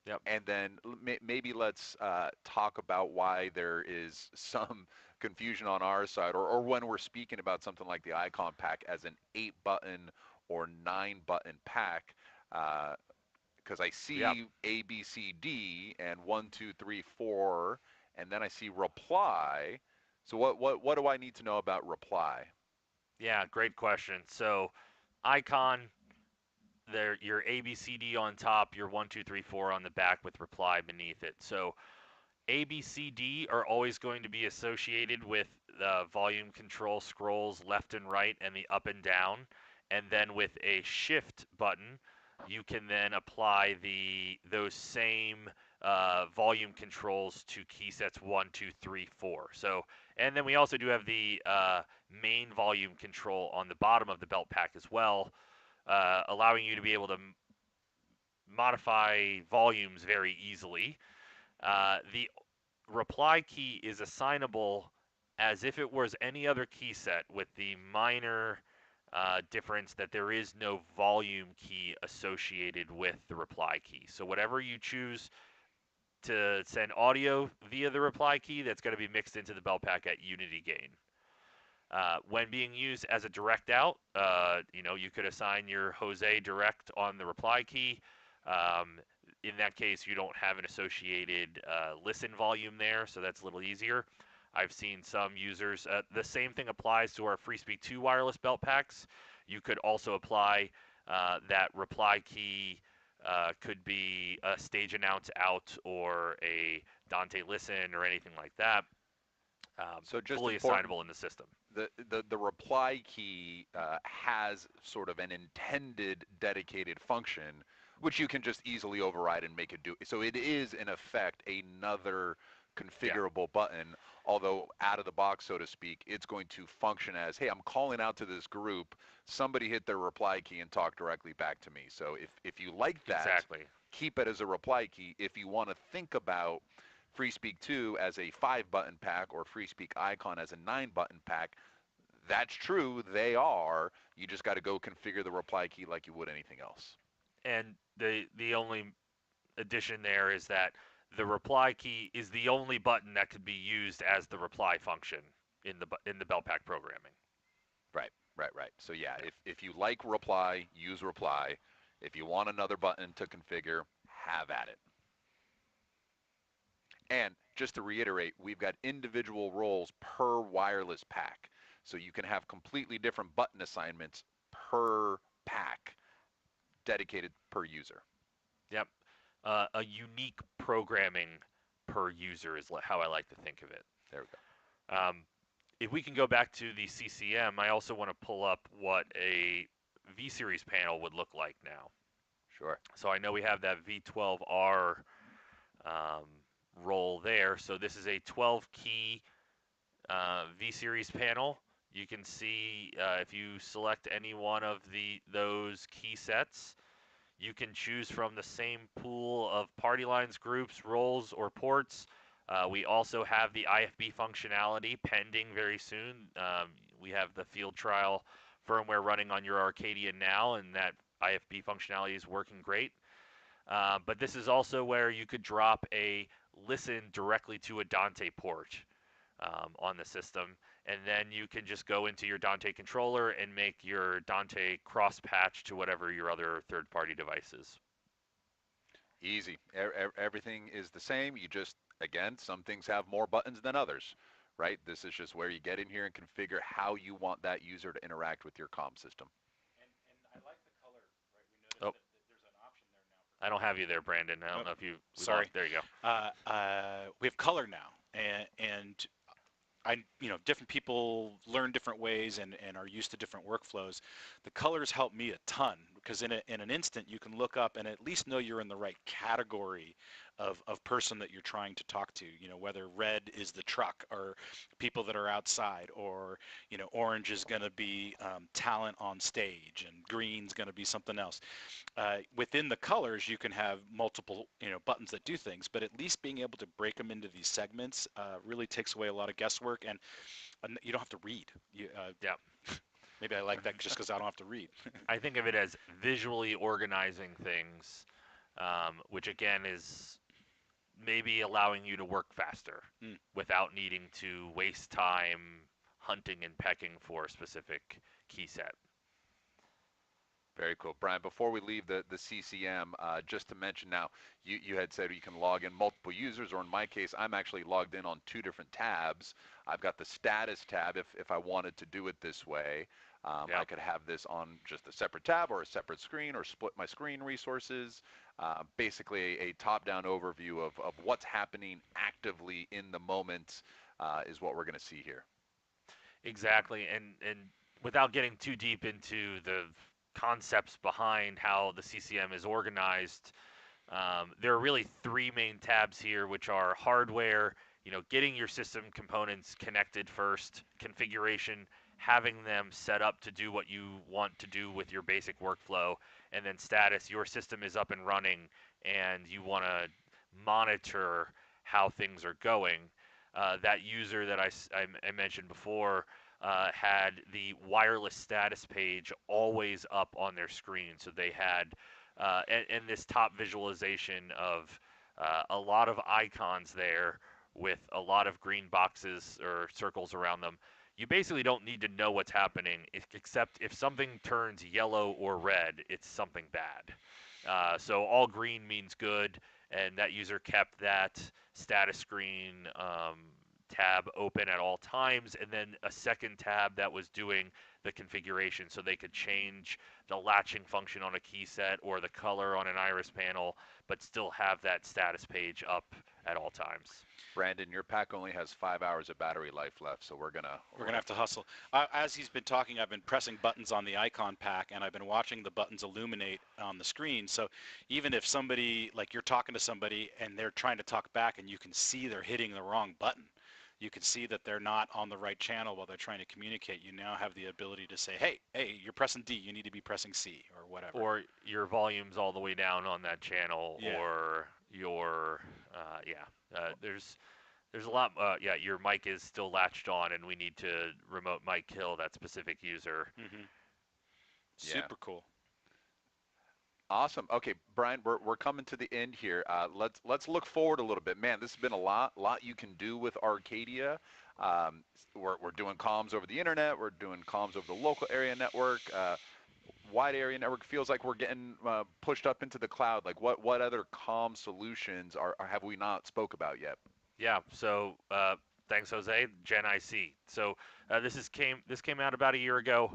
yep, and then maybe let's talk about why there is some confusion on our side, or when we're speaking about something like the icon pack as an 8 button or 9 button pack. Because I yep, see A, B, C, D, and 1, 2, 3, 4, and then I see reply. So what do I need to know about reply? yeah, great question. So, icon, there, your ABCD on top, your 1, 2, 3, 4 on the back with reply beneath it. So, ABCD are always going to be associated with the volume control scrolls left and right and the up and down. And then with a shift button, you can then apply those same volume controls to key sets 1, 2, 3, 4. So, and then we also do have the main volume control on the bottom of the belt pack as well, allowing you to be able to modify volumes very easily. The reply key is assignable as if it was any other key set, with the minor difference that there is no volume key associated with the reply key. So whatever you choose to send audio via the reply key, that's going to be mixed into the bell pack at unity gain. When being used as a direct out, you could assign your Jose direct on the reply key. Um, in that case, you don't have an associated listen volume there, so that's a little easier. I've seen some users, the same thing applies to our FreeSpeak 2 wireless belt packs. You could also apply that reply key, could be a stage announce out or a Dante listen or anything like that. So just fully important, assignable in the system. the reply key has sort of an intended dedicated function, which you can just easily override and make it do. So it is in effect another Yeah, configurable button, although out of the box, so to speak, it's going to function as, hey, I'm calling out to this group, somebody hit their reply key and talk directly back to me. So if you like that, exactly. keep it as a reply key. If you want to think about FreeSpeak 2 as a 5 button pack or FreeSpeak Icon as a 9 button pack, that's true, they are. You just got to go configure the reply key like you would anything else. And the only addition there is that the reply key is the only button that could be used as the reply function in the Bellpack programming. Right, right. So yeah, Yeah. if you like reply, use reply. If you want another button to configure, have at it. And just to reiterate, we've got individual roles per wireless pack. So you can have completely different button assignments per pack dedicated per user. Yep. A unique programming per user is how I like to think of it. There we go. Um, if we can go back to the CCM, I also want to pull up what a V series panel would look like now. Sure. So I know we have that V12R um, role there. So this is a 12 key V series panel. You can see if you select any one of those key sets, you can choose from the same pool of party lines, groups, roles, or ports. We also have the IFB functionality pending very soon. We have the field trial firmware running on your Arcadia now, and that IFB functionality is working great. But this is also where you could drop a listen directly to a Dante port on the system, and then you can just go into your Dante controller and make your Dante cross patch to whatever your other third-party device is. Easy. Everything is the same. You just, again, some things have more buttons than others, right? This is just where you get in here and configure how you want that user to interact with your comm system. And I like the color, right? We noticed Oh, that there's an option there now for I don't color. have you there, Brandon. I don't Oh, know if we sorry. lost. There you go. We have color now, and different people learn different ways and are used to different workflows. The colors help me a ton because in an instant you can look up and at least know you're in the right category of person that you're trying to talk to. Whether red is the truck or people that are outside, or orange is going to be talent on stage, and green's going to be something else. Within the colors, you can have multiple buttons that do things, but at least being able to break them into these segments really takes away a lot of guesswork, and you don't have to read. Yeah. Maybe I like that just because I don't have to read. I think of it as visually organizing things, which again is maybe allowing you to work faster Mm. without needing to waste time hunting and pecking for a specific key set. Very cool. Brian, before we leave the CCM, just to mention now, you had said you can log in multiple users, or in my case, I'm actually logged in on 2 different tabs. I've got the status tab if I wanted to do it this way. I Yep. could have this on just a separate tab or a separate screen, or split my screen resources. Basically, a top-down overview of what's happening actively in the moment is what we're going to see here. Exactly. And without getting too deep into the concepts behind how the CCM is organized, there are really three main tabs here, which are hardware, getting your system components connected first, configuration, having them set up to do what you want to do with your basic workflow, and then status, your system is up and running and you want to monitor how things are going. That user that I mentioned before had the wireless status page always up on their screen. So they had and this top visualization of a lot of icons there with a lot of green boxes or circles around them. You basically don't need to know what's happening, except if something turns yellow or red, it's something bad. So all green means good, and that user kept that status screen tab open at all times, and then a second tab that was doing the configuration, so they could change the latching function on a key set or the color on an iris panel, but still have that status page up at all times. Brandon, your pack only has 5 hours of battery life left, so we're gonna Have to hustle. As he's been talking, I've been pressing buttons on the icon pack, and I've been watching the buttons illuminate on the screen. So even if somebody, like you're talking to somebody and they're trying to talk back and you can see they're hitting the wrong button, you can see that they're not on the right channel while they're trying to communicate, you now have the ability to say, hey, you're pressing D, you need to be pressing C, or whatever. Or your volume's all the way down on that channel, or your, there's a lot, your mic is still latched on, and we need to remote mic kill that specific user. Super cool. Awesome. Okay, Brian, we're coming to the end here. Let's look forward a little bit. Man, this has been a lot you can do with Arcadia. We're doing comms over the internet. We're doing comms over the local area network. Wide area network feels like we're getting pushed up into the cloud. Like what other comm solutions have we not spoke about yet? Yeah. So thanks, Jose. Gen IC. So this came out about a year ago,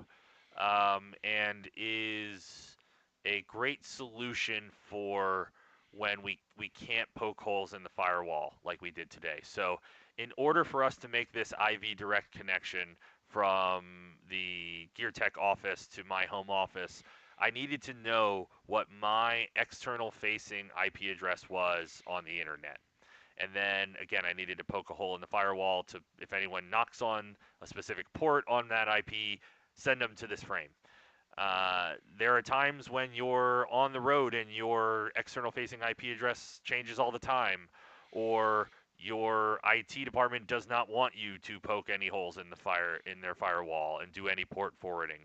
and is a great solution for when we can't poke holes in the firewall like we did today. So in order for us to make this IV direct connection from the Geer Tech office to my home office, I needed to know what my external facing IP address was on the internet. And then again, I needed to poke a hole in the firewall to, if anyone knocks on a specific port on that IP, send them to this frame. There are times when you're on the road and your external facing IP address changes all the time, or your IT department does not want you to poke any holes in their firewall and do any port forwarding.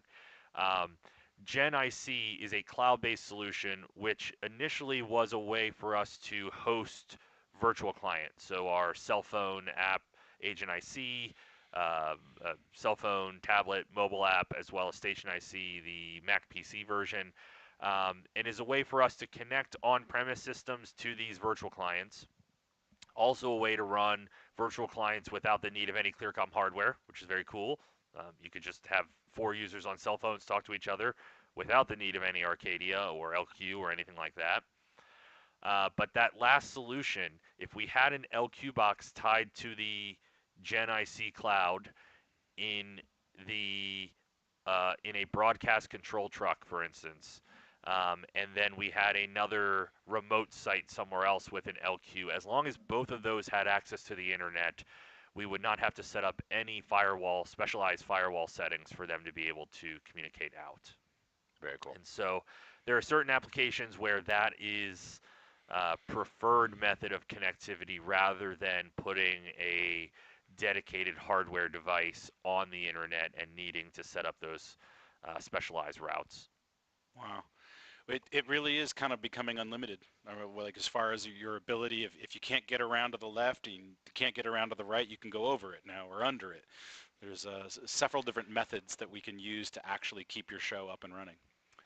Gen IC is a cloud-based solution, which initially was a way for us to host virtual clients. So our cell phone app, Agent IC, cell phone, tablet, mobile app, as well as Station IC, the Mac PC version, and is a way for us to connect on-premise systems to these virtual clients. Also a way to run virtual clients without the need of any ClearComm hardware, which is very cool. You could just have 4 users on cell phones talk to each other without the need of any Arcadia or LQ or anything like that. But that last solution, if we had an LQ box tied to the Gen IC cloud in a broadcast control truck, for instance, and then we had another remote site somewhere else with an LQ, as long as both of those had access to the internet, we would not have to set up any specialized firewall settings for them to be able to communicate out. Very cool. And so there are certain applications where that is preferred method of connectivity rather than putting a dedicated hardware device on the internet and needing to set up those specialized routes. Wow. It really is kind of becoming unlimited. I mean, like as far as your ability, if you can't get around to the left and you can't get around to the right, you can go over it now or under it. There's several different methods that we can use to actually keep your show up and running.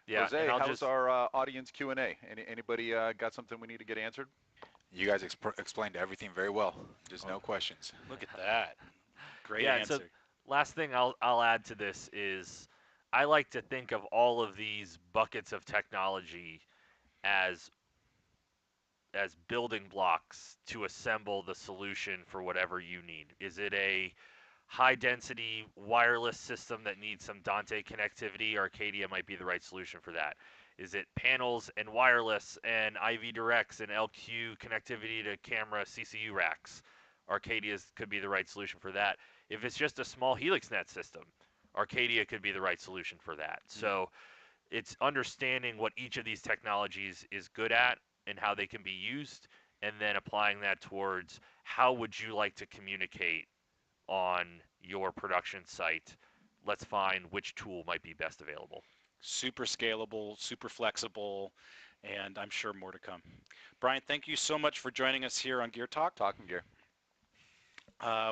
Yeah, Jose, how's our audience Q&A? Anybody got something we need to get answered? You guys explained everything very well. Just no questions. Look at that. Great answer. So last thing I'll add to this is I like to think of all of these buckets of technology as building blocks to assemble the solution for whatever you need. Is it a high density wireless system that needs some Dante connectivity? Arcadia might be the right solution for that. Is it panels and wireless and IV directs and LQ connectivity to camera CCU racks? Arcadia could be the right solution for that. If it's just a small HelixNet system, Arcadia could be the right solution for that. So it's understanding what each of these technologies is good at and how they can be used, and then applying that towards how would you like to communicate on your production site. Let's find which tool might be best available. Super scalable, super flexible, and I'm sure more to come. Brian, thank you so much for joining us here on Geer Talk. Talking Gear.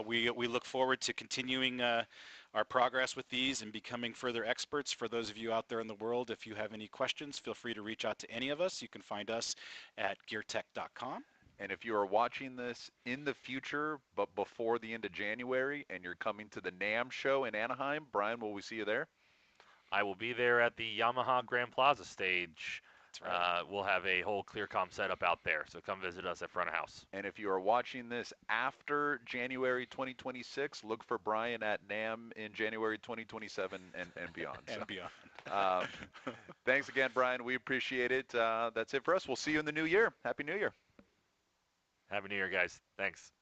We look forward to continuing our progress with these and becoming further experts. For those of you out there in the world, if you have any questions, feel free to reach out to any of us. You can find us at geartech.com. And if you are watching this in the future, but before the end of January, and you're coming to the NAMM show in Anaheim, Brian, will we see you there? I will be there at the Yamaha Grand Plaza stage. That's right. We'll have a whole ClearCom setup out there, so come visit us at front of house. And if you are watching this after January 2026, look for Brian at NAMM in January 2027 and beyond. And So, beyond. um, thanks again, Brian. We appreciate it. That's it for us. We'll see you in the new year. Happy New Year. Happy New Year, guys. Thanks.